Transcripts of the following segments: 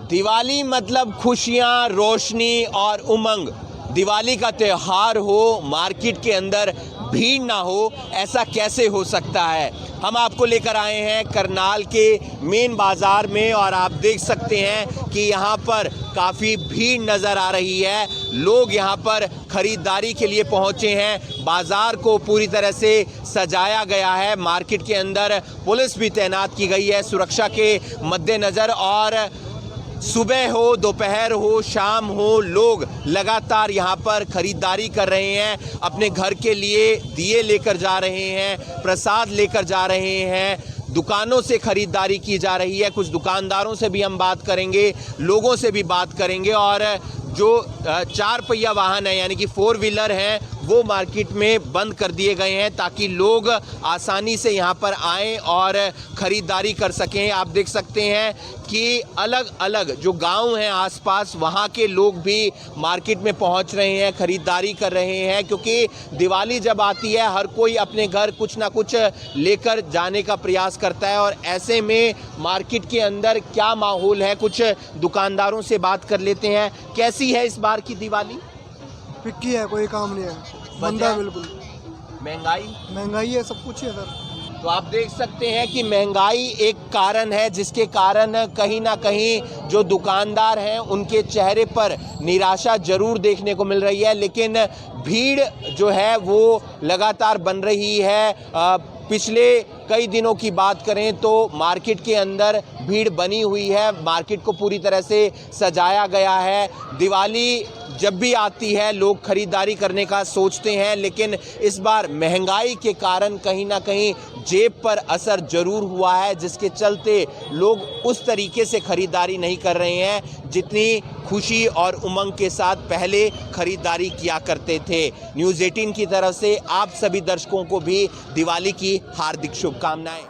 दिवाली मतलब खुशियां, रोशनी और उमंग। दिवाली का त्यौहार हो, मार्केट के अंदर भीड़ ना हो, ऐसा कैसे हो सकता है। हम आपको लेकर आए हैं करनाल के मेन बाज़ार में और आप देख सकते हैं कि यहाँ पर काफ़ी भीड़ नज़र आ रही है। लोग यहाँ पर ख़रीदारी के लिए पहुँचे हैं। बाज़ार को पूरी तरह से सजाया गया है। मार्केट के अंदर पुलिस भी तैनात की गई है सुरक्षा के मद्देनज़र, और सुबह हो, दोपहर हो, शाम हो, लोग लगातार यहाँ पर खरीदारी कर रहे हैं। अपने घर के लिए दिए लेकर जा रहे हैं, प्रसाद लेकर जा रहे हैं। दुकानों से खरीदारी की जा रही है। कुछ दुकानदारों से भी हम बात करेंगे, लोगों से भी बात करेंगे। और जो 4 पहिया वाहन है यानी कि 4 व्हीलर हैं, वो मार्केट में बंद कर दिए गए हैं ताकि लोग आसानी से यहाँ पर आएँ और ख़रीदारी कर सकें। आप देख सकते हैं कि अलग अलग जो गांव हैं आसपास, वहाँ के लोग भी मार्केट में पहुँच रहे हैं, ख़रीदारी कर रहे हैं, क्योंकि दिवाली जब आती है हर कोई अपने घर कुछ ना कुछ लेकर जाने का प्रयास करता है। और ऐसे में मार्केट के अंदर क्या माहौल है, कुछ दुकानदारों से बात कर लेते हैं। कैसी है इस बार की दिवाली? फिक्की है, कोई काम नहीं है, मंदा बिल्कुल। महंगाई है, सब कुछ है सर। तो आप देख सकते हैं कि महंगाई एक कारण है जिसके कारण कहीं ना कहीं जो दुकानदार हैं उनके चेहरे पर निराशा जरूर देखने को मिल रही है, लेकिन भीड़ जो है वो लगातार बन रही है। पिछले कई दिनों की बात करें तो मार्केट के अंदर भीड़ बनी हुई है। मार्केट को पूरी तरह से सजाया गया है। दिवाली जब भी आती है लोग खरीदारी करने का सोचते हैं, लेकिन इस बार महंगाई के कारण कहीं ना कहीं जेब पर असर जरूर हुआ है, जिसके चलते लोग उस तरीके से खरीदारी नहीं कर रहे हैं जितनी खुशी और उमंग के साथ पहले खरीदारी किया करते थे। न्यूज़ 18 की तरफ से आप सभी दर्शकों को भी दिवाली की हार्दिक शुभकामनाएं।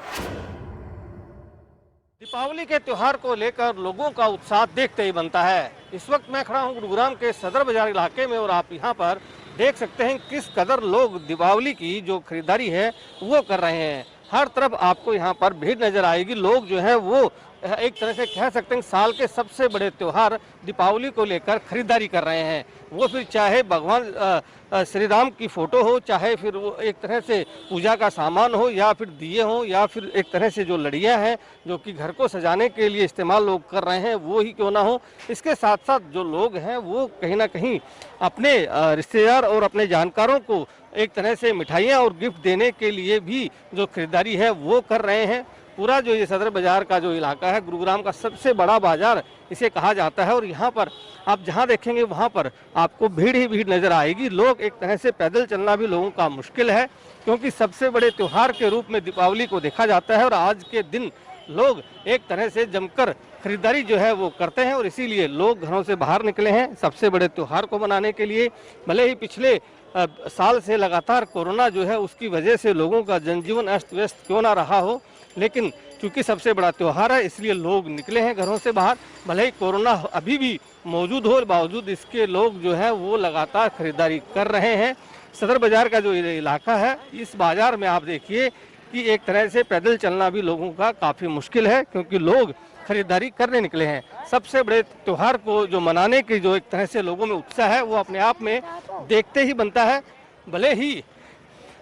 दीपावली के त्यौहार को लेकर लोगों का उत्साह देखते ही बनता है। इस वक्त मैं खड़ा हूं गुरुग्राम के सदर बाजार इलाके में और आप यहां पर देख सकते हैं किस कदर लोग दीपावली की जो खरीदारी है वो कर रहे हैं। हर तरफ आपको यहां पर भीड़ नजर आएगी। लोग जो है वो एक तरह से कह सकते हैं साल के सबसे बड़े त्यौहार दीपावली को लेकर खरीदारी कर रहे हैं। वो फिर चाहे भगवान श्री राम की फ़ोटो हो, चाहे फिर वो एक तरह से पूजा का सामान हो, या फिर दिए हो, या फिर एक तरह से जो लड़ियाँ हैं जो कि घर को सजाने के लिए इस्तेमाल लोग कर रहे हैं वो ही क्यों ना हो। इसके साथ साथ जो लोग हैं वो कहीं ना कहीं अपने रिश्तेदार और अपने जानकारों को एक तरह से मिठाइयाँ और गिफ्ट देने के लिए भी जो खरीदारी है वो कर रहे हैं। पूरा जो ये सदर बाजार का जो इलाका है, गुरुग्राम का सबसे बड़ा बाजार इसे कहा जाता है, और यहाँ पर आप जहाँ देखेंगे वहाँ पर आपको भीड़ ही भीड़ नज़र आएगी। लोग एक तरह से पैदल चलना भी लोगों का मुश्किल है, क्योंकि सबसे बड़े त्यौहार के रूप में दीपावली को देखा जाता है और आज के दिन लोग एक तरह से जमकर खरीदारी जो है वो करते हैं, और इसीलिए लोग घरों से बाहर निकले हैं सबसे बड़े त्यौहार को मनाने के लिए। भले ही पिछले साल से लगातार कोरोना जो है उसकी वजह से लोगों का जनजीवन अस्त व्यस्त क्यों ना रहा हो, लेकिन चूंकि सबसे बड़ा त्यौहार है इसलिए लोग निकले हैं घरों से बाहर। भले ही कोरोना अभी भी मौजूद हो, बावजूद इसके लोग जो है वो लगातार खरीदारी कर रहे हैं। सदर बाजार का जो इलाका है, इस बाजार में आप देखिए कि एक तरह से पैदल चलना भी लोगों का काफ़ी मुश्किल है, क्योंकि लोग खरीदारी करने निकले हैं। सबसे बड़े त्यौहार को जो मनाने की जो एक तरह से लोगों में उत्साह है वो अपने आप में देखते ही बनता है, भले ही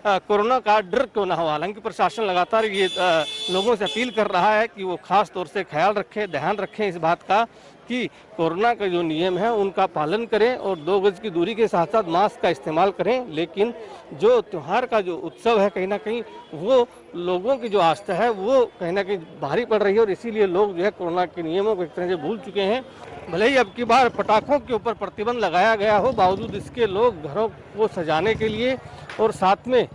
कोरोना का डर क्यों ना हो। हालांकि प्रशासन लगातार ये लोगों से अपील कर रहा है कि वो खास तौर से ख्याल रखें, ध्यान रखें इस बात का कि कोरोना का जो नियम है उनका पालन करें और 2 गज की दूरी के साथ साथ मास्क का इस्तेमाल करें। लेकिन जो त्यौहार का जो उत्सव है कहीं ना कहीं वो लोगों की जो आस्था है वो कहीं ना कहीं भारी पड़ रही है, और इसीलिए लोग जो है कोरोना के नियमों को एक तरह से भूल चुके हैं। भले ही अब की बार पटाखों के ऊपर प्रतिबंध लगाया गया हो, बावजूद इसके लोग घरों को सजाने के लिए और साथ में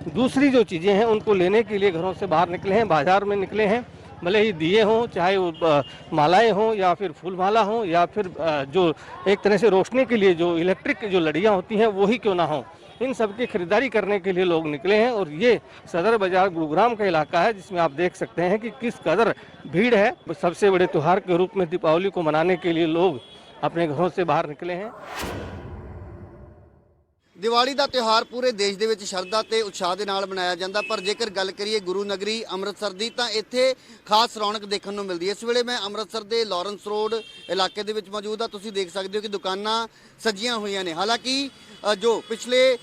दूसरी जो चीज़ें हैं उनको लेने के लिए घरों से बाहर निकले हैं, बाजार में निकले हैं। भले ही दिए हों, चाहे वो मालाएं हों, या फिर फूल माला हों, या फिर जो एक तरह से रोशनी के लिए जो इलेक्ट्रिक जो लड़ियाँ होती हैं वो ही क्यों ना हों, इन सब की खरीदारी करने के लिए लोग निकले हैं। और ये सदर बाजार गुरुग्राम का इलाका है जिसमें आप देख सकते हैं कि किस कदर भीड़ है। सबसे बड़े त्यौहार के रूप में दीपावली को मनाने के लिए लोग अपने घरों से बाहर निकले हैं। ਦੀਵਾਲੀ ਦਾ ਤਿਉਹਾਰ ਪੂਰੇ ਦੇਸ਼ ਦੇ ਵਿੱਚ ਸ਼ਰਧਾ ਤੇ ਉਤਸ਼ਾਹ ਦੇ ਨਾਲ ਮਨਾਇਆ ਜਾਂਦਾ, ਪਰ ਜੇਕਰ ਗੱਲ ਕਰੀਏ ਗੁਰੂ ਨਗਰੀ ਅੰਮ੍ਰਿਤਸਰ ਦੀ ਤਾਂ ਇੱਥੇ ਖਾਸ ਰੌਣਕ ਦੇਖਣ ਨੂੰ ਮਿਲਦੀ ਹੈ। ਇਸ ਵੇਲੇ ਮੈਂ ਅੰਮ੍ਰਿਤਸਰ ਦੇ ਲਾਰੈਂਸ ਰੋਡ ਇਲਾਕੇ ਦੇ ਵਿੱਚ ਮੌਜੂਦ ਹਾਂ। ਤੁਸੀਂ ਦੇਖ ਸਕਦੇ ਹੋ ਕਿ ਦੁਕਾਨਾਂ ਸਜੀਆਂ ਹੋਈਆਂ ਨੇ। ਹਾਲਾਂਕਿ ਜੋ ਪਿਛਲੇ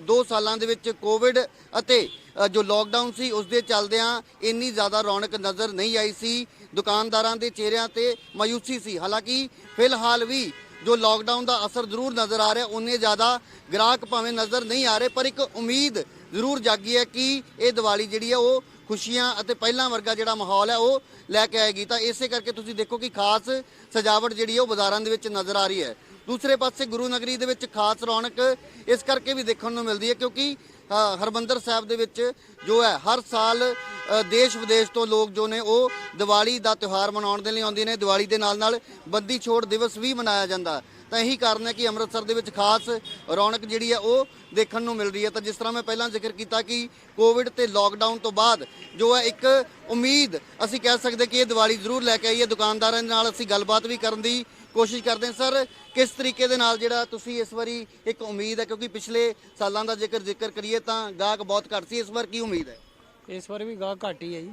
2 ਸਾਲਾਂ ਦੇ ਵਿੱਚ ਕੋਵਿਡ ਅਤੇ ਜੋ ਲੋਕਡਾਊਨ ਸੀ ਉਸ ਦੇ ਚੱਲਦਿਆਂ ਇੰਨੀ ਜ਼ਿਆਦਾ ਰੌਣਕ ਨਜ਼ਰ ਨਹੀਂ ਆਈ ਸੀ। ਦੁਕਾਨਦਾਰਾਂ ਦੇ ਚਿਹਰਿਆਂ ਤੇ ਮਾਯੂਸੀ ਸੀ। ਹਾਲਾਂਕਿ ਫਿਲਹਾਲ ਵੀ ਜੋ ਲਾਕਡਾਊਨ ਦਾ ਅਸਰ ਜ਼ਰੂਰ ਨਜ਼ਰ ਆ ਰਿਹਾ, ਉਨੇ ਜ਼ਿਆਦਾ ਗ੍ਰਾਹਕ ਭਾਵੇਂ ਨਜ਼ਰ ਨਹੀਂ ਆ ਰਹੇ, ਪਰ ਇੱਕ ਉਮੀਦ ਜ਼ਰੂਰ ਜਾਗੀ ਹੈ ਕਿ ਇਹ ਦੀਵਾਲੀ ਜਿਹੜੀ ਹੈ ਉਹ ਖੁਸ਼ੀਆਂ ਅਤੇ ਪਹਿਲਾਂ ਵਰਗਾ ਜਿਹੜਾ ਮਾਹੌਲ ਹੈ ਉਹ ਲੈ ਕੇ ਆਏਗੀ। ਤਾਂ ਇਸੇ ਕਰਕੇ ਤੁਸੀਂ ਦੇਖੋ ਕਿ ਖਾਸ ਸਜਾਵਟ ਜਿਹੜੀ ਹੈ ਉਹ ਬਾਜ਼ਾਰਾਂ ਦੇ ਵਿੱਚ ਨਜ਼ਰ ਆ ਰਹੀ ਹੈ। ਦੂਸਰੇ ਪਾਸੇ ਗੁਰੂ ਨਗਰੀ ਦੇ ਵਿੱਚ ਖਾਸ ਰੌਣਕ ਇਸ ਕਰਕੇ ਵੀ ਦੇਖਣ ਨੂੰ ਮਿਲਦੀ ਹੈ ਕਿਉਂਕਿ ਹਰਮੰਦਰ ਸਾਹਿਬ ਦੇ ਵਿੱਚ ਜੋ ਹੈ ਹਰ ਸਾਲ ਦੇਸ਼ ਵਿਦੇਸ਼ ਤੋਂ ਲੋਕ ਜੋ ਨੇ ਉਹ ਦੀਵਾਲੀ ਦਾ ਤਿਉਹਾਰ ਮਨਾਉਣ ਦੇ ਲਈ ਆਉਂਦੇ ਨੇ। ਦੀਵਾਲੀ ਦੇ ਨਾਲ ਨਾਲ ਬੰਦੀ ਛੋੜ ਦਿਵਸ ਵੀ ਮਨਾਇਆ ਜਾਂਦਾ। ਤਾਂ ਇਹੀ ਕਾਰਨ ਹੈ ਕਿ ਅੰਮ੍ਰਿਤਸਰ ਦੇ ਵਿੱਚ ਖਾਸ ਰੌਣਕ ਜਿਹੜੀ ਹੈ ਉਹ ਦੇਖਣ ਨੂੰ ਮਿਲ ਰਹੀ ਹੈ। ਤਾਂ ਜਿਸ ਤਰ੍ਹਾਂ ਮੈਂ ਪਹਿਲਾਂ ਜ਼ਿਕਰ ਕੀਤਾ ਕਿ ਕੋਵਿਡ ਤੇ ਲਾਕਡਾਊਨ ਤੋਂ ਬਾਅਦ ਜੋ ਹੈ ਇੱਕ ਉਮੀਦ ਅਸੀਂ ਕਹਿ ਸਕਦੇ ਕਿ ਇਹ ਦੀਵਾਲੀ ਜ਼ਰੂਰ ਲੈ ਕੇ ਆਈ ਹੈ। ਦੁਕਾਨਦਾਰਾਂ ਦੇ ਨਾਲ ਅਸੀਂ ਗੱਲਬਾਤ ਵੀ ਕਰਨ ਦੀ ਕੋਸ਼ਿਸ਼ ਕਰਦੇ ਹਾਂ। ਸਰ, ਕਿਸ ਤਰੀਕੇ ਦੇ ਨਾਲ ਜਿਹੜਾ ਤੁਸੀਂ ਇਸ ਵਾਰੀ ਇੱਕ ਉਮੀਦ ਹੈ, ਕਿਉਂਕਿ ਪਿਛਲੇ ਸਾਲਾਂ ਦਾ ਜ਼ਿਕਰ ਕਰੀਏ ਤਾਂ ਗਾਹਕ ਬਹੁਤ ਘੱਟ ਸੀ, ਇਸ ਵਾਰ ਕੀ ਉਮੀਦ ਹੈ? ਇਸ ਵਾਰ ਵੀ ਗਾਹਕ ਘੱਟ ਹੀ ਹੈ ਜੀ,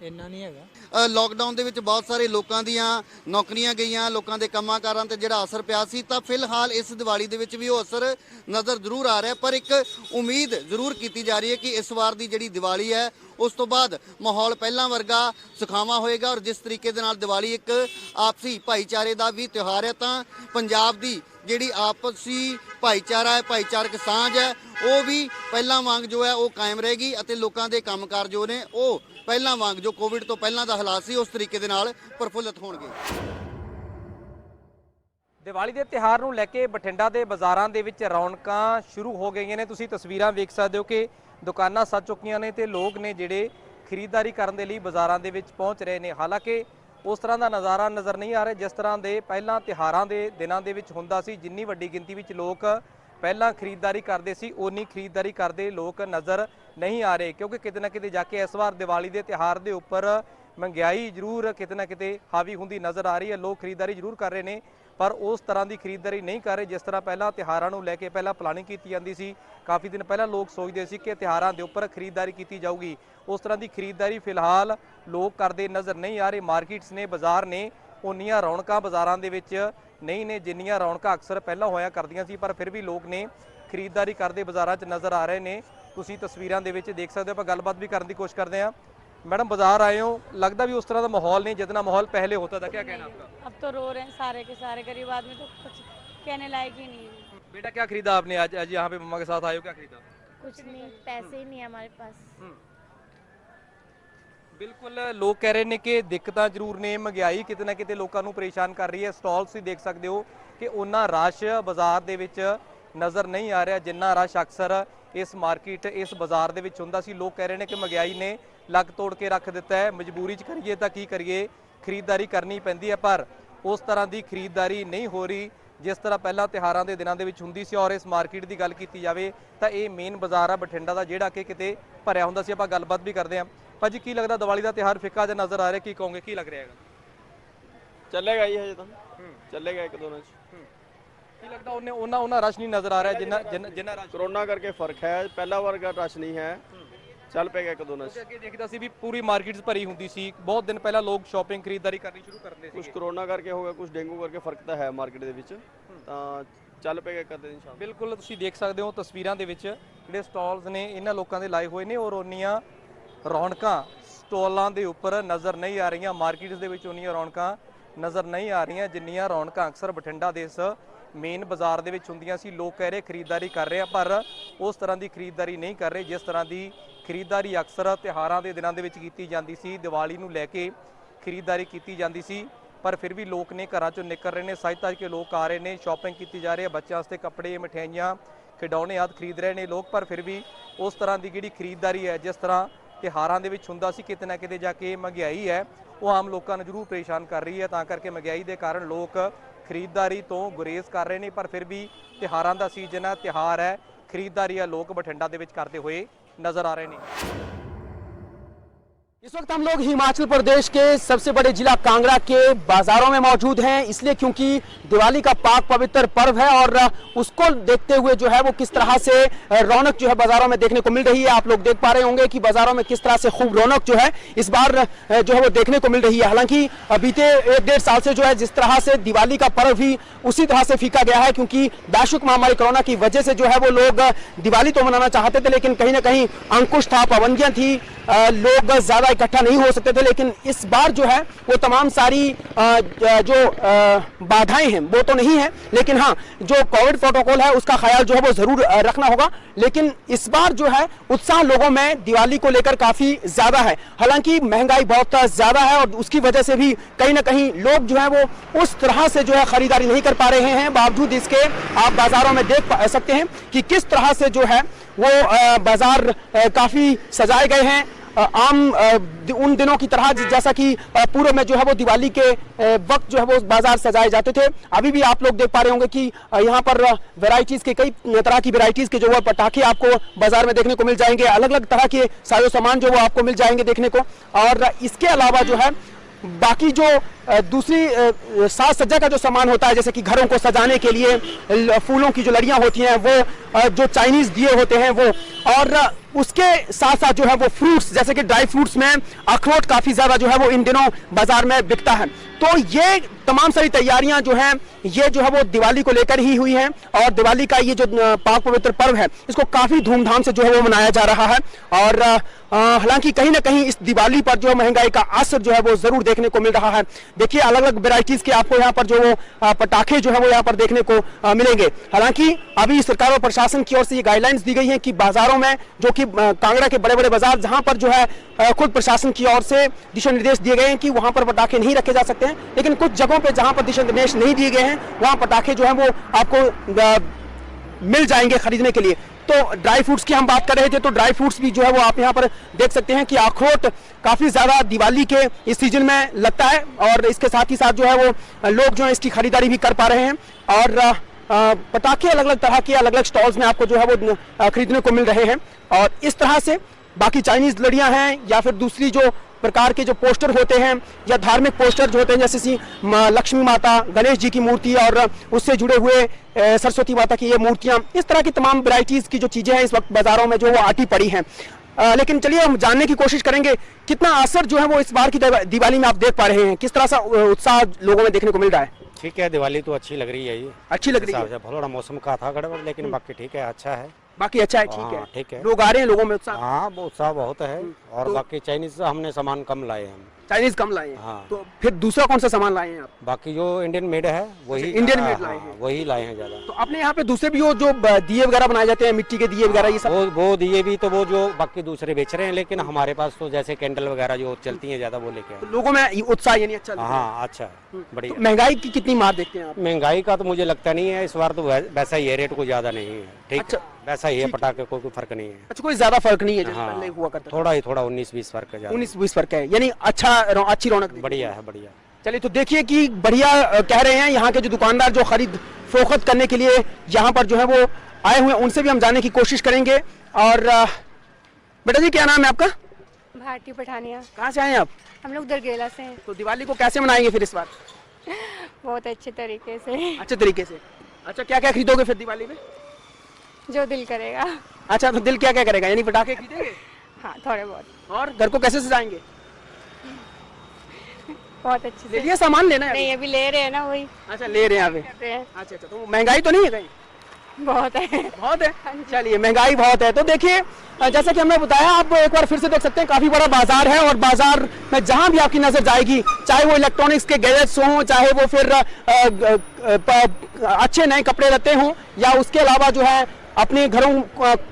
ਇੰਨਾ ਨਹੀਂ ਹੈਗਾ। ਲਾਕਡਾਊਨ ਦੇ ਵਿੱਚ ਬਹੁਤ ਸਾਰੇ ਲੋਕਾਂ ਦੀਆਂ ਨੌਕਰੀਆਂ ਗਈਆਂ, ਲੋਕਾਂ ਦੇ ਕੰਮਾਂ ਕਾਰਾਂ ਤੇ ਜਿਹੜਾ ਅਸਰ ਪਿਆ ਸੀ, ਤਾਂ ਫਿਲਹਾਲ ਇਸ ਦੀਵਾਲੀ ਦੇ ਵਿੱਚ ਵੀ ਉਹ ਅਸਰ ਨਜ਼ਰ ਜ਼ਰੂਰ ਆ ਰਿਹਾ, ਪਰ ਇੱਕ ਉਮੀਦ ਜ਼ਰੂਰ ਕੀਤੀ ਜਾ ਰਹੀ ਹੈ ਕਿ ਇਸ ਵਾਰ ਦੀ ਜਿਹੜੀ ਦੀਵਾਲੀ ਹੈ ਉਸ ਤੋਂ ਬਾਅਦ ਮਾਹੌਲ ਪਹਿਲਾਂ ਵਰਗਾ ਸੁਖਾਵਾਂ ਹੋਏਗਾ। ਔਰ ਜਿਸ ਤਰੀਕੇ ਦੇ ਨਾਲ ਦੀਵਾਲੀ ਇੱਕ ਆਪਸੀ ਭਾਈਚਾਰੇ ਦਾ ਵੀ ਤਿਉਹਾਰ ਹੈ, ਤਾਂ ਪੰਜਾਬ ਦੀ ਜਿਹੜੀ ਆਪਸੀ ਭਾਈਚਾਰਾ ਹੈ, ਭਾਈਚਾਰਕ ਸਾਂਝ ਹੈ, ਉਹ ਵੀ ਪਹਿਲਾਂ ਵਾਂਗ ਜੋ ਹੈ ਉਹ ਕਾਇਮ ਰਹੇਗੀ ਅਤੇ ਲੋਕਾਂ ਦੇ ਕੰਮਕਾਰ ਜੋ ਨੇ ਉਹ ਪਹਿਲਾਂ ਵਾਂਗ ਜੋ ਕੋਵਿਡ ਤੋਂ ਪਹਿਲਾਂ ਦਾ ਹਾਲਾਤ ਸੀ ਉਸ ਤਰੀਕੇ ਦੇ ਨਾਲ ਪ੍ਰਫੁੱਲਤ ਹੋਣਗੇ। ਦੀਵਾਲੀ ਦੇ ਤਿਉਹਾਰ ਨੂੰ ਲੈ ਕੇ ਬਠਿੰਡਾ ਦੇ ਬਾਜ਼ਾਰਾਂ ਦੇ ਵਿੱਚ ਰੌਣਕਾਂ ਸ਼ੁਰੂ ਹੋ ਗਈਆਂ ਨੇ। ਤੁਸੀਂ ਤਸਵੀਰਾਂ ਵੇਖ ਸਕਦੇ ਹੋ ਕਿ ਦੁਕਾਨਾਂ ਸਜ ਚੁੱਕੀਆਂ ਨੇ ਤੇ ਲੋਕ ਨੇ ਜਿਹੜੇ ਖਰੀਦਦਾਰੀ ਕਰਨ ਦੇ ਲਈ ਬਾਜ਼ਾਰਾਂ ਦੇ ਵਿੱਚ ਪਹੁੰਚ ਰਹੇ ਨੇ। ਹਾਲਾਂਕਿ ਉਸ ਤਰ੍ਹਾਂ ਦਾ ਨਜ਼ਾਰਾ ਨਜ਼ਰ ਨਹੀਂ ਆ ਰਿਹਾ ਜਿਸ ਤਰ੍ਹਾਂ ਦੇ ਪਹਿਲਾਂ ਤਿਉਹਾਰਾਂ ਦੇ ਦਿਨਾਂ ਦੇ ਵਿੱਚ ਹੁੰਦਾ ਸੀ। ਜਿੰਨੀ ਵੱਡੀ ਗਿਣਤੀ ਵਿੱਚ ਲੋਕ ਪਹਿਲਾਂ ਖਰੀਦਦਾਰੀ ਕਰਦੇ ਸੀ, ਓਨੀ ਖਰੀਦਦਾਰੀ ਕਰਦੇ ਲੋਕ ਨਜ਼ਰ ਨਹੀਂ ਆ ਰਹੇ, ਕਿਉਂਕਿ ਕਿਤੇ ਨਾ ਕਿਤੇ ਜਾ ਕੇ ਇਸ ਵਾਰ ਦੀਵਾਲੀ ਦੇ ਤਿਉਹਾਰ ਦੇ ਉੱਪਰ ਮਹਿੰਗਾਈ ਜ਼ਰੂਰ ਕਿਤੇ ਨਾ ਕਿਤੇ ਹਾਵੀ ਹੁੰਦੀ ਨਜ਼ਰ ਆ ਰਹੀ ਹੈ। ਲੋਕ ਖਰੀਦਦਾਰੀ ਜ਼ਰੂਰ ਕਰ ਰਹੇ ਨੇ, ਪਰ ਉਸ ਤਰ੍ਹਾਂ ਦੀ ਖਰੀਦਦਾਰੀ ਨਹੀਂ ਕਰ ਰਹੇ ਜਿਸ ਤਰ੍ਹਾਂ ਪਹਿਲਾਂ ਤਿਉਹਾਰਾਂ ਨੂੰ ਲੈ ਕੇ ਪਹਿਲਾਂ ਪਲਾਨਿੰਗ ਕੀਤੀ ਜਾਂਦੀ ਸੀ। ਕਾਫੀ ਦਿਨ ਪਹਿਲਾਂ ਲੋਕ ਸੋਚਦੇ ਸੀ ਕਿ ਤਿਉਹਾਰਾਂ ਦੇ ਉੱਪਰ ਖਰੀਦਦਾਰੀ ਕੀਤੀ ਜਾਊਗੀ, ਉਸ ਤਰ੍ਹਾਂ ਦੀ ਖਰੀਦਦਾਰੀ ਫਿਲਹਾਲ ਲੋਕ ਕਰਦੇ ਨਜ਼ਰ ਨਹੀਂ ਆ ਰਹੇ। ਮਾਰਕੀਟਸ ਨੇ, ਬਾਜ਼ਾਰ ਨੇ, ਉਨੀਆਂ ਰੌਣਕਾਂ ਬਾਜ਼ਾਰਾਂ ਦੇ ਵਿੱਚ ਨਹੀਂ ਨੇ ਜਿੰਨੀਆਂ ਰੌਣਕਾਂ ਅਕਸਰ ਪਹਿਲਾਂ ਹੋਇਆ ਕਰਦੀਆਂ ਸੀ, ਪਰ ਫਿਰ ਵੀ ਲੋਕ ਨੇ ਖਰੀਦਦਾਰੀ ਕਰਦੇ ਬਾਜ਼ਾਰਾਂ 'ਚ ਨਜ਼ਰ ਆ ਰਹੇ ਨੇ। ਤੁਸੀਂ ਤਸਵੀਰਾਂ ਦੇ ਵਿੱਚ ਦੇਖ ਸਕਦੇ ਹੋ। ਆਪਾਂ ਗੱਲਬਾਤ ਵੀ ਕਰਨ ਦੀ ਕੋਸ਼ਿਸ਼ ਕਰਦੇ ਹਾਂ। मैडम, बाजार आए हो, लगता भी उस तरह का माहौल नहीं जितना माहौल पहले होता था, क्या कहना आपका? अब तो रो रहे हैं सारे के सारे, गरीब आदमी तो कुछ कहने लायक ही नहीं है। बेटा, क्या खरीदा आपने आज? आज यहाँ पे मम्मा के साथ आए हो, क्या खरीदा? कुछ नहीं, पैसे ही नहीं है हमारे पास। ਬਿਲਕੁਲ ਲੋਕ ਕਹਿ ਰਹੇ ਨੇ ਕਿ ਦਿੱਕਤਾਂ ਜ਼ਰੂਰ ਨੇ, ਮਹਿੰਗਾਈ ਕਿਤੇ ਨਾ ਕਿਤੇ ਲੋਕਾਂ ਨੂੰ ਪਰੇਸ਼ਾਨ ਕਰ ਰਹੀ ਹੈ। ਸਟਾਲ ਤੁਸੀਂ ਦੇਖ ਸਕਦੇ ਹੋ ਕਿ ਉਹਨਾਂ ਰਸ਼ ਬਾਜ਼ਾਰ ਦੇ ਵਿੱਚ ਨਜ਼ਰ ਨਹੀਂ ਆ ਰਿਹਾ ਜਿੰਨਾ ਰਸ਼ ਅਕਸਰ ਇਸ ਮਾਰਕੀਟ, ਇਸ ਬਾਜ਼ਾਰ ਦੇ ਵਿੱਚ ਹੁੰਦਾ ਸੀ। ਲੋਕ ਕਹਿ ਰਹੇ ਨੇ ਕਿ ਮਹਿੰਗਾਈ ਨੇ ਲੱਕ ਤੋੜ ਕੇ ਰੱਖ ਦਿੱਤਾ ਹੈ, ਮਜਬੂਰੀ 'ਚ ਕਰੀਏ ਤਾਂ ਕੀ ਕਰੀਏ, ਖਰੀਦਦਾਰੀ ਕਰਨੀ ਪੈਂਦੀ ਹੈ, ਪਰ ਉਸ ਤਰ੍ਹਾਂ ਦੀ ਖਰੀਦਦਾਰੀ ਨਹੀਂ ਹੋ ਰਹੀ ਜਿਸ ਤਰ੍ਹਾਂ ਪਹਿਲਾਂ ਤਿਉਹਾਰਾਂ ਦੇ ਦਿਨਾਂ ਦੇ ਵਿੱਚ ਹੁੰਦੀ ਸੀ। ਔਰ ਇਸ ਮਾਰਕੀਟ ਦੀ ਗੱਲ ਕੀਤੀ ਜਾਵੇ ਤਾਂ ਇਹ ਮੇਨ ਬਾਜ਼ਾਰ ਆ ਬਠਿੰਡਾ ਦਾ ਜਿਹੜਾ ਕਿ ਕਿਤੇ ਭਰਿਆ ਹੁੰਦਾ ਸੀ। ਆਪਾਂ ਗੱਲਬਾਤ ਵੀ ਕਰਦੇ ਹਾਂ। ਭਾਜੀ, ਕੀ ਲੱਗਦਾ ਦੀਵਾਲੀ ਦਾ ਤਿਉਹਾਰ ਫਿੱਕਾ ਜਿਹਾ ਨਜ਼ਰ ਆ ਰਿਹਾ, ਕੀ ਕਹੋਗੇ, ਕੀ ਲੱਗ ਰਿਹਾ ਹੈਗਾ? ਚੱਲੇਗਾ ਹੀ ਹਜੇ ਤਾਂ, ਚੱਲੇਗਾ ਇੱਕ ਦੋ ਦਿਨਾਂ 'ਚ। ਕੀ ਲੱਗਦਾ ਉਹਨਾਂ ਰਸ਼ ਨਹੀਂ ਨਜ਼ਰ ਆ ਰਿਹਾ ਜਿੰਨਾ ਰਸ਼ ਕਰੋਨਾ ਕਰਕੇ ਫਰਕ ਹੈ, ਪਹਿਲਾ ਵਰਗਾ ਰਸ਼ ਨਹੀਂ ਹੈ, ਚੱਲ ਪਏਗਾ ਇੱਕ ਦੋ ਦਿਨਾਂ 'ਚ। ਅੱਗੇ ਦੇਖਦਾ ਸੀ ਵੀ ਪੂਰੀ ਮਾਰਕੀਟ ਭਰੀ ਹੁੰਦੀ ਸੀ, ਬਹੁਤ ਦਿਨ ਪਹਿਲਾਂ ਲੋਕ ਸ਼ਾਪਿੰਗ ਖਰੀਦਦਾਰੀ ਕਰਨੀ ਸ਼ੁਰੂ ਕਰਦੇ ਸੀ। ਕੁਝ ਕਰੋਨਾ ਕਰਕੇ ਹੋ ਗਿਆ, ਕੁਝ ਡੇਂਗੂ ਕਰਕੇ ਫਰਕ ਤਾਂ ਹੈ ਮਾਰਕੀਟ ਦੇ ਵਿੱਚ, ਤਾਂ ਚੱਲ ਪਏਗਾ ਇੱਕ ਅੱਧੇ ਦਿਨ ਸ਼ਾਮ। ਬਿਲਕੁਲ ਤੁਸੀਂ ਦੇਖ ਸਕਦੇ ਹੋ ਤਸਵੀਰਾਂ ਦੇ ਵਿੱਚ ਜਿਹੜੇ ਸਟਾਲਸ ਨੇ ਇਹਨਾਂ ਲੋਕਾਂ ਦੇ ਲਾਏ ਹੋਏ ਨੇ, ਔਰ ਉਨੀਆਂ ਰੌਣਕਾਂ ਸਟਾਲਾਂ ਦੇ ਉੱਪਰ ਨਜ਼ਰ ਨਹੀਂ ਆ ਰਹੀਆਂ। ਮਾਰਕੀਟਸ ਦੇ ਵਿੱਚ ਉਨੀਆਂ ਰੌਣਕਾਂ ਨਜ਼ਰ ਨਹੀਂ ਆ ਰਹੀਆਂ ਜਿੰਨੀਆਂ ਰੌਣਕਾਂ ਅਕਸਰ ਬਠਿੰਡਾ ਦੇ ਇਸ ਮੇਨ ਬਾਜ਼ਾਰ ਦੇ ਵਿੱਚ ਹੁੰਦੀਆਂ ਸੀ। ਲੋਕ ਕਹਿ ਰਹੇ ਖਰੀਦਦਾਰੀ ਕਰ ਰਹੇ ਆ, ਪਰ ਉਸ ਤਰ੍ਹਾਂ ਦੀ ਖਰੀਦਦਾਰੀ ਨਹੀਂ ਕਰ ਰਹੇ ਜਿਸ ਤਰ੍ਹਾਂ ਦੀ ਖਰੀਦਦਾਰੀ ਅਕਸਰ ਤਿਉਹਾਰਾਂ ਦੇ ਦਿਨਾਂ ਦੇ ਵਿੱਚ ਕੀਤੀ ਜਾਂਦੀ ਸੀ। ਦੀਵਾਲੀ ਨੂੰ ਲੈ ਕੇ ਖਰੀਦਦਾਰੀ ਕੀਤੀ ਜਾਂਦੀ ਸੀ, ਪਰ ਫਿਰ ਵੀ ਲੋਕ ਨੇ ਘਰਾਂ ਚੋਂ ਨਿਕਲ ਰਹੇ ਨੇ, ਸੱਜ ਧੱਜ ਕੇ ਲੋਕ ਆ ਰਹੇ ਨੇ, ਸ਼ਾਪਿੰਗ ਕੀਤੀ ਜਾ ਰਹੀ ਹੈ, ਬੱਚਿਆਂ ਵਾਸਤੇ ਕੱਪੜੇ, ਮਠਿਆਈਆਂ, ਖਿਡੌਣੇ ਆਦਿ ਖਰੀਦ ਰਹੇ ਨੇ ਲੋਕ, ਪਰ ਫਿਰ ਵੀ ਉਸ ਤਰ੍ਹਾਂ ਦੀ ਜਿਹੜੀ ਖਰੀਦਦਾਰੀ ਹੈ ਜਿਸ ਤਰ੍ਹਾਂ ਤਿਉਹਾਰਾਂ ਦੇ ਵਿੱਚ ਹੁੰਦਾ ਸੀ, ਕਿਤੇ ਨਾ ਕਿਤੇ ਜਾ ਕੇ ਮਹਿੰਗਾਈ ਹੈ ਉਹ ਆਮ ਲੋਕਾਂ ਨੂੰ ਜ਼ਰੂਰ ਪਰੇਸ਼ਾਨ ਕਰ ਰਹੀ ਹੈ। ਤਾਂ ਕਰਕੇ ਮਹਿੰਗਾਈ ਦੇ ਕਾਰਨ ਲੋਕ ਖਰੀਦਦਾਰੀ ਤੋਂ ਗੁਰੇਜ਼ ਕਰ ਰਹੇ ਨੇ, ਪਰ ਫਿਰ ਵੀ ਤਿਉਹਾਰਾਂ ਦਾ ਸੀਜ਼ਨ ਹੈ, ਤਿਉਹਾਰ ਹੈ, ਖਰੀਦਦਾਰੀ ਆ ਲੋਕ ਬਠਿੰਡਾ ਦੇ ਵਿੱਚ ਕਰਦੇ ਹੋਏ ਨਜ਼ਰ ਆ ਰਹੇ ਨੇ। इस वक्त हम लोग हिमाचल प्रदेश के सबसे बड़े जिला कांगड़ा के बाजारों में मौजूद हैं, इसलिए क्योंकि दिवाली का पाक पवित्र पर्व है और उसको देखते हुए जो है वो किस तरह से रौनक जो है बाजारों में देखने को मिल रही है। आप लोग देख पा रहे होंगे कि बाजारों में किस तरह से खूब रौनक जो है इस बार जो है वो देखने को मिल रही है। हालांकि बीते 1-1.5 साल से जो है जिस तरह से दिवाली का पर्व भी उसी तरह से फीका गया है, क्योंकि वैश्विक महामारी कोरोना की वजह से जो है वो लोग दिवाली तो मनाना चाहते थे, लेकिन कहीं ना कहीं अंकुश था, पाबंदियां थी, लोग ज्यादा इकट्ठा नहीं हो सकते थे। लेकिन इस बार जो है वो तमाम सारी जो बाधाएं हैं वो तो नहीं है, लेकिन हाँ जो कोविड प्रोटोकॉल है उसका ख्याल जो है वो जरूर रखना होगा। लेकिन इस बार जो है उत्साह लोगों में दिवाली को लेकर काफी ज्यादा है। हालांकि महंगाई बहुत ज्यादा है और उसकी वजह से भी कहीं ना कहीं लोग जो है वो उस तरह से जो है खरीदारी नहीं कर पा रहे हैं। बावजूद इसके आप बाजारों में देख सकते हैं कि किस तरह से जो है वो बाजार काफी सजाए गए हैं, आम उन दिनों की तरह जैसा कि पूर्व में जो है वो दिवाली के वक्त जो है वो बाजार सजाए जाते थे। अभी भी आप लोग देख पा रहे होंगे कि यहाँ पर वैरायटीज के कई तरह की वैरायटीज के जो है पटाखे आपको बाजार में देखने को मिल जाएंगे, अलग अलग तरह के साजो सामान जो वो आपको मिल जाएंगे देखने को। और इसके अलावा जो है बाकी जो दूसरी साज सज्जा का जो सामान होता है, जैसे कि घरों को सजाने के लिए फूलों की जो लड़ियां होती हैं वो, जो चाइनीज दिए होते हैं वो, और उसके साथ साथ जो है वो फ्रूट्स जैसे कि ड्राई फ्रूट्स में अखरोट काफी ज्यादा जो है वो इन दिनों बाजार में बिकता है। तो ये तमाम सारी तैयारियां जो हैं ये जो है वो दिवाली को लेकर ही हुई हैं और दिवाली का ये जो पाक पवित्र पर्व है इसको काफी धूमधाम से जो है वो मनाया जा रहा है। और हालांकि कहीं ना कहीं इस दिवाली पर जो महंगाई का असर जो है वो जरूर देखने को मिल रहा है। देखिए अलग अलग वेराइटीज के आपको यहाँ पर जो वो पटाखे जो है वो यहाँ पर देखने को मिलेंगे। हालांकि अभी सरकार और प्रशासन की ओर से ये गाइडलाइंस दी गई है कि बाजारों में, जो कि कांगड़ा के बड़े बड़े बाजार जहां पर जो है खुद प्रशासन की ओर से दिशा निर्देश दिए गए हैं कि वहां पर पटाखे नहीं रखे जा सकते हैं, लेकिन कुछ जगहों पे जहां पर दिशा निर्देश नहीं दिए गए हैं वहां पटाखे जो है वो आपको मिल जाएंगे खरीदने के लिए। तो ड्राई फ्रूट्स की हम बात कर रहे थे, तो ड्राई फ्रूट्स भी जो है वो आप यहाँ पर देख सकते हैं कि अखरोट काफी ज्यादा दिवाली के इस सीजन में लगता है और इसके साथ ही साथ जो है वो लोग जो है इसकी खरीदारी भी कर पा रहे हैं। और पटाखे अलग अलग तरह के अलग अलग स्टॉल्स में आपको जो है वो खरीदने को मिल रहे हैं। और इस तरह से बाकी चाइनीज लड़ियां हैं या फिर दूसरी जो प्रकार के जो पोस्टर होते हैं या धार्मिक पोस्टर जो होते हैं, जैसे लक्ष्मी माता, गणेश जी की मूर्ति और उससे जुड़े हुए सरस्वती माता की ये मूर्तियां, इस तरह की तमाम वैरायटीज की जो चीजें हैं इस वक्त बाजारों में जो वो आटी पड़ी हैं। लेकिन चलिए हम जानने की कोशिश करेंगे कितना असर जो है वो इस बार की दिवाली में आप देख पा रहे हैं, किस तरह सा उत्साह लोगों में देखने को मिल रहा है। ठीक है, दिवाली तो अच्छी लग रही है, ये अच्छी लग रही है। थोड़ा मौसम का था गड़बड़, लेकिन बाकी ठीक है, अच्छा है, बाकी अच्छा है, ठीक है। लोग आ रहे हैं, लोगों में उत्साह, हाँ वो उत्साह बहुत है। और तो बाकी चाइनीज से हमने सामान कम लाए हैं, चाइनीज कम लाए हैं। हाँ। तो फिर दूसरा कौन सा सामान लाए हैं आप? बाकी जो इंडियन मेड है वही इंडियन मेड लाए हैं, वही लाए हैं ज्यादा। तो अपने यहाँ पे दूसरे भी वो जो दिए वगैरह बनाए जाते हैं, मिट्टी के दिए वगैरह, ये सब वो दिए भी तो वो जो बाकी दूसरे बेच रहे हैं, लेकिन हमारे पास तो जैसे कैंडल वगैरह जो चलती है ज्यादा वो लेके तो लोगों में उत्साह यानी अच्छा। हाँ अच्छा बढ़िया। तो महंगाई की कितनी मार देखते हैं आप? महंगाई का तो मुझे लगता नहीं है इस बार, तो वैसा ही है, रेट को ज्यादा नहीं है, ठीक है, वैसा ही है, पटाखे को कोई फर्क नहीं है। अच्छा, कोई ज्यादा फर्क नहीं है जैसे हाँ, पहले हुआ करता था। थोड़ा ही, थोड़ा 19-20 फर्क है, 19-20 फर्क है, यानी अच्छी रौनक, बढ़िया है, बढ़िया। चलिए तो देखिए कि बढ़िया कह रहे हैं यहाँ के जो दुकानदार जो खरीद फरोख्त करने के लिए यहाँ पर जो है वो आए हुए हैं, उनसे भी हम जानने की कोशिश करेंगे। और बेटा जी क्या नाम है आपका? भारती पठानिया। कहाँ से आए हैं आप? हम लोग दरगेला से हैं। तो दिवाली को कैसे मनाएंगे फिर इस बार? बहुत अच्छे तरीके से। अच्छे तरीके से। अच्छा, क्या क्या खरीदोगे फिर दिवाली में? जो दिल करेगा। अच्छा, तो दिल क्या क्या करेगा, यानी पटाखे खरीदेंगे? हाँ थोड़े बहुत। और घर को कैसे सजाएंगे? बहुत अच्छे से। ले लिया सामान, लेना है? नहीं, अभी ले रहे हैं ना, वही। अच्छा, ले रहे हैं अभी। अच्छा, तो महंगाई तो नहीं है कहीं? बहुत है, बहुत है। चलिए, महंगाई बहुत है। तो देखिए जैसा कि हमने बताया, आप एक बार फिर से देख सकते हैं, काफी बड़ा बाजार है और बाजार में जहां भी आपकी नजर जाएगी, चाहे वो इलेक्ट्रॉनिक्स के गैजेट्स हों, चाहे वो फिर अच्छे नए कपड़े लत्ते हों, या उसके अलावा जो है अपने घरों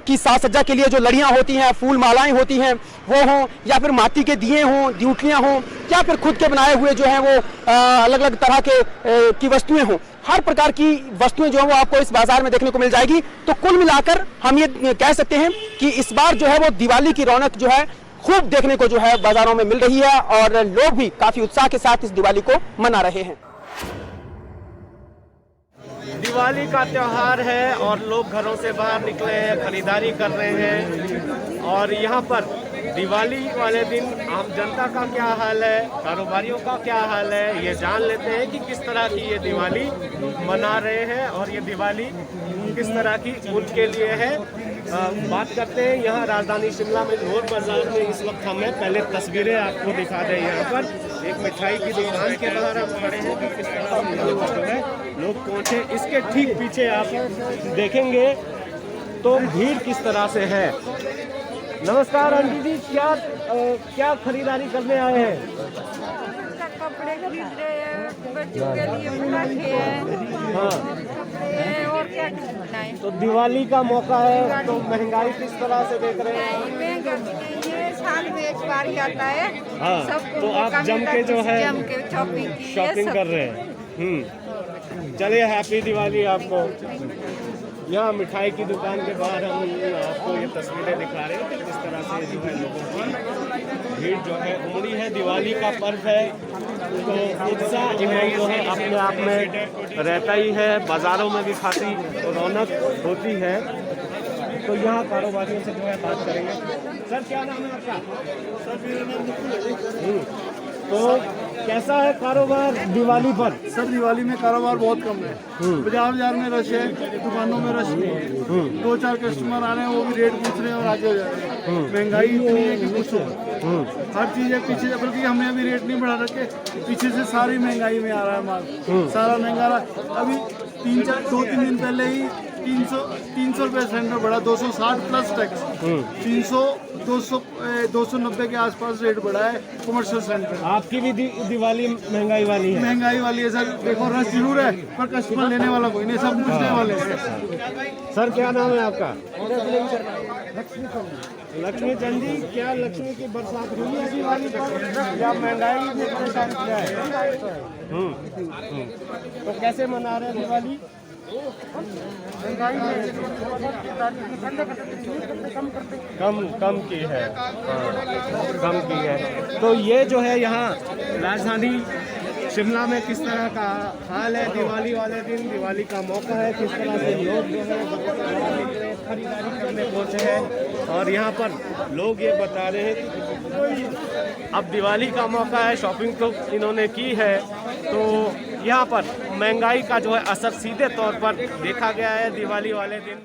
की साज सज्जा के लिए जो लड़ियां होती हैं, फूल मालाएं होती हैं वो हों, या फिर माटी के दिए हों, ड्यूटियां हों, या फिर खुद के बनाए हुए जो हैं वो अलग अलग तरह के की वस्तुएं हों, हर प्रकार की वस्तुएं जो है वो आपको इस बाजार में देखने को मिल जाएगी। तो कुल मिलाकर हम ये कह सकते हैं कि इस बार जो है वो दिवाली की रौनक जो है खूब देखने को जो है बाजारों में मिल रही है और लोग भी काफी उत्साह के साथ इस दिवाली को मना रहे हैं। दिवाली का त्यौहार है और लोग घरों से बाहर निकले हैं, खरीदारी कर रहे हैं। और यहाँ पर दिवाली वाले दिन आम जनता का क्या हाल है, कारोबारियों का क्या हाल है, ये जान लेते हैं कि किस तरह की ये दिवाली मना रहे हैं और ये दिवाली किस तरह की उनके लिए है। बात करते हैं यहाँ राजधानी शिमला में लोर बाजार में इस वक्त हमें पहले तस्वीरें आपको दिखा दें। यहाँ पर एक मिठाई की दुकान के बाहर हम खड़े हैं कि किस तरह से यहाँ पर जो है लोग पहुँचे। इसके ठीक पीछे आप देखेंगे तो भीड़ किस तरह से है। नमस्कार आंटी जी, क्या खरीदारी करने आए हैं? कपड़े खरीद रहे हैं, बच्चों के लिए पटाखे हैं, हाँ, और क्या खरीदना है। तो दिवाली का मौका है तो महंगाई किस तरह से देख रहे हैं? महंगा नहीं है, साल में एक बार ही आता है। हाँ, सबको तो आप मौका जम मिलता के जो है जम के शॉपिंग की है, शॉपिंग सब कर रहे हैं। चलिए हैप्पी दिवाली आपको। यहाँ मिठाई की दुकान के बाहर हम आपको ये तस्वीरें दिखा रहे हैं कि किस तरह से जो है लोगों की भीड़ जो है उमड़ी है। दिवाली का पर्व है तो उत्साह उमंग जो है अपने आप में रहता ही है। बाज़ारों में भी खासी रौनक होती है। तो यहाँ कारोबारियों से जो है बात करेंगे। सर क्या नाम है आपका? सर मेरा नाम मुकुल है। तो कैसा है कारोबार दिवाली पर? सर दिवाली में कारोबार बहुत कम है। बाजार में रश है, दुकानों में रश नहीं है। 2-4 कस्टमर आ रहे हैं, वो भी रेट पूछ रहे हैं और आगे हो जा रहे हैं। महंगाई इतनी है कि कुछ हो हर चीज़ है पीछे, बल्कि हमने अभी रेट नहीं बढ़ा रखे, पीछे से सारी महंगाई में आ रहा है माल, सारा महंगा रहा। अभी 2-3 दिन पहले ही 300 रुपये सिलेंडर बढ़ा, 260 प्लस टैक्स, 290 के आसपास रेट बढ़ा है कमर्शियल सिलेंडर। आपकी भी दिवाली महंगाई वाली है? महंगाई वाली है सर। देखो रश जरूर है पर कस्टमर लेने वाला कोई नहीं, सब पूछने वाले हैं। सर क्या नाम है आपका? लक्ष्मी चंद जी, क्या लक्ष्मी की बरसात हुई है दिवाली पर या महंगाई ने परेशान किया है? तो कैसे मना रहे हैं दिवाली? कम की है, कम की है। तो ये जो है यहाँ राजधानी शिमला में किस तरह का हाल है दिवाली वाले दिन? दिवाली का मौका है, किस तरह से लोग जो है खरीदारी करने पहुँचे हैं और यहाँ पर लोग ये बता रहे हैं कि अब दिवाली का मौका है, शॉपिंग तो इन्होंने की है। तो यहाँ पर महंगाई का जो है असर सीधे तौर पर देखा गया है दिवाली वाले दिन।